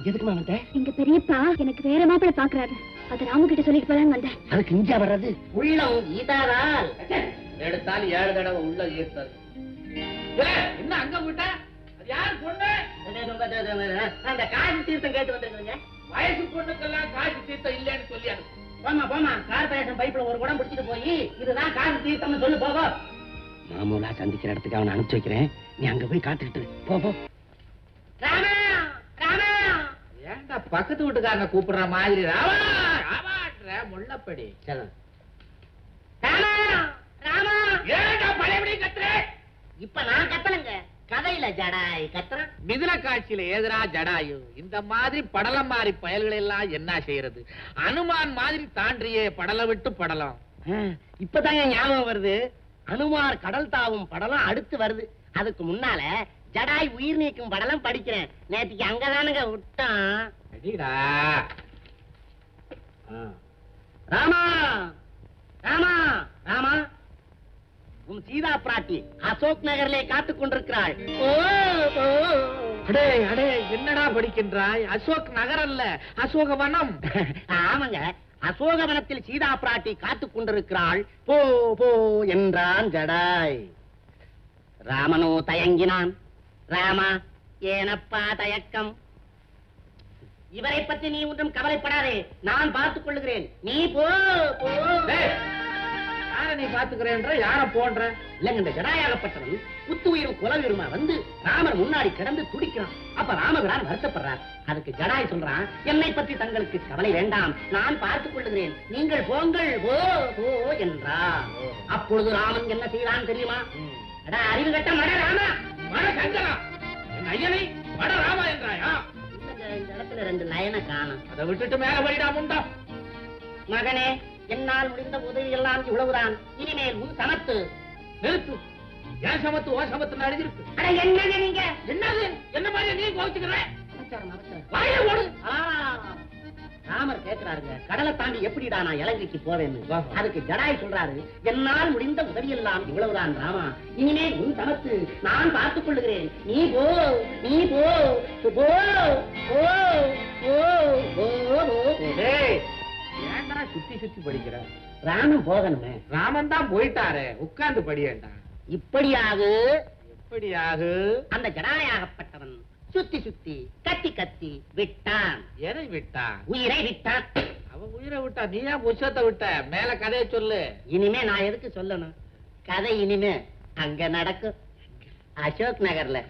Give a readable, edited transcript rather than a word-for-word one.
எதுக்குமா வந்த? எங்க பெரியப்பா எனக்கு வேற மாப்பிள்ள பாக்குறாரு. அது ராமு கிட்ட சொல்லிட்டு போலான்னு வந்தேன். அதுக்கு இஞ்சா வர்றது உள்ளம் ஈதாதால் எடுத்தால் 7 தடவை உள்ள ஈர்த்தது. என்ன அங்க போயிட்ட? அது யாரு பொண்ணு? அந்த காசி தீர்த்தம் கேட்டு வந்திருக்கீங்க. வயசு பொண்ணுக்கெல்லாம் காசி தீர்த்தம் இல்லைன்னு சொல்லி அனுப்பு. போமா போமா, கார்பரேஷன் பைப்ல ஒரு குடம் பிடிச்சிட்டு போய் இதுதான் காசி தீர்த்தம்னு சொல்லு போக. மாமூலா சந்திக்கிற இடத்துக்கு அவனை அனுப்பிச்சு வைக்கிறேன். நீ அங்க போய் காத்துக்கிட்டு போ. ராமா ராமா, ஏன்டா பக்கத்து வீட்டுக்காரனை கூப்பிடுற மாதிரி ராமா ராமான்ற முள்ளப்படி. ராமா ராமா, ஏன்டா பழையபடி கத்துற? இப்ப நான் கத்தலங்க, கதையில ஜடாய் கத்துறேன். மிதுன காட்சியில ஏதுரா ஜடாயு. இந்த மாதிரி படலம் மாறி பயல்களை எல்லாம் என்ன செய்யறது? அனுமான் மாதிரி தாண்டியே படலம் விட்டு படலம். இப்பதாங்க ஞாபகம் வருது, அனுமார் கடல் தாவும் படலம் அடுத்து வருது. அதுக்கு முன்னால ஜடாய் உயிர் நீக்கும் படலம் படிக்கிறேன். நேற்றுக்கு அங்கதானுங்க விட்டான். அடிடா ராமா ராமா ராமா, உன் சீதா பிராட்டி அசோக் நகரிலே காத்துக் கொண்டிருக்கிறாள். அடே அடே, என்னடா படிக்கின்றாய்? அசோக் நகர் அல்ல, அசோகவனம். ஆமாங்க, அசோகவனத்தில் சீதா பிராட்டி காத்துக் கொண்டிருக்கிறாள். போ போ என்றான் ஜடாய். ராமனோ தயங்கினான். ராமா, ஏனப்பா தயக்கம்? இவரை பற்றி நீ ஒன்றும் கவலைப்படாதே, நான் பார்த்துக் கொள்ளுகிறேன். நீ போ போ. யார நீ பாத்துக்கிறேன்ற? யார போன்ற? இல்லங்க, இந்த ஜடாயாகப்பட்டவன் குத்து உயிரும் குலவீருமா வந்து ராமர் முன்னாடி கிடந்து துடிக்கிறான். அப்ப ராமபிரான் வருத்தப்படுறார். அதுக்கு ஜடாய் சொல்றான், என்னை பற்றி தங்களுக்கு கவலை வேண்டாம், நான் பார்த்துக் கொள்ளுகிறேன், நீங்கள் போங்கள் போ போ என்றார். அப்பொழுது ராமன் என்ன செய்தான் தெரியுமா? அடா அறிவு கட்ட மட ராமா, மட சங்கரா, என் ஐயனை மட ராமா என்றாயா? இந்த இடத்துல 2 லயனை காணும். அதை விட்டுட்டு மேல போயிடா முண்டா. மகனே, என்னால் முடிந்த உதவி எல்லாம் இவ்வளவுதான். இனிமேல் உன் சமத்து. நிறுத்து. ஏன் சமத்து ஓ சமத்து அடிஞ்சிருக்கு. அட என்னங்க நீங்க? என்னது? என்ன மாதிரி நீ கோவிச்சுக்கிற? வாயை ஓடு. ராமர் கேட்கிறாருங்க, கடலை தாண்டி எப்படிடா நான் இலங்கைக்கு போவேன்னு. அதுக்கு ஜடாய் சொல்றாரு, என்னால் முடிந்த உதவியெல்லாம் இவ்வளவுதான் ராமா, இனிமேல் உன் சமத்து, நான் பார்த்துக் கொள்ளுகிறேன், நீ போ நீ போ போ போ போ போ. ஏன்டா சுத்தி சுத்தி படிக்கிற? ராமன் போகணுமே. ராமன் தான் போயிட்டாரு, உட்கார்ந்து படியேண்டா. இப்படியாக எப்படியாக அந்த ஜடாயாகப்பட்டவன் சுத்தி சுத்தி கத்தி கத்தி விட்டான். எதை விட்டா? உயிரை விட்டான். அவன் உயிரை விட்டா, நீ ஏன் புஷத்தை விட்ட? மேல கதையை சொல்லு. இனிமே நான் எதுக்கு சொல்லணும்? கதை இனிமே அங்க நடக்கும், அசோக் நகர்ல.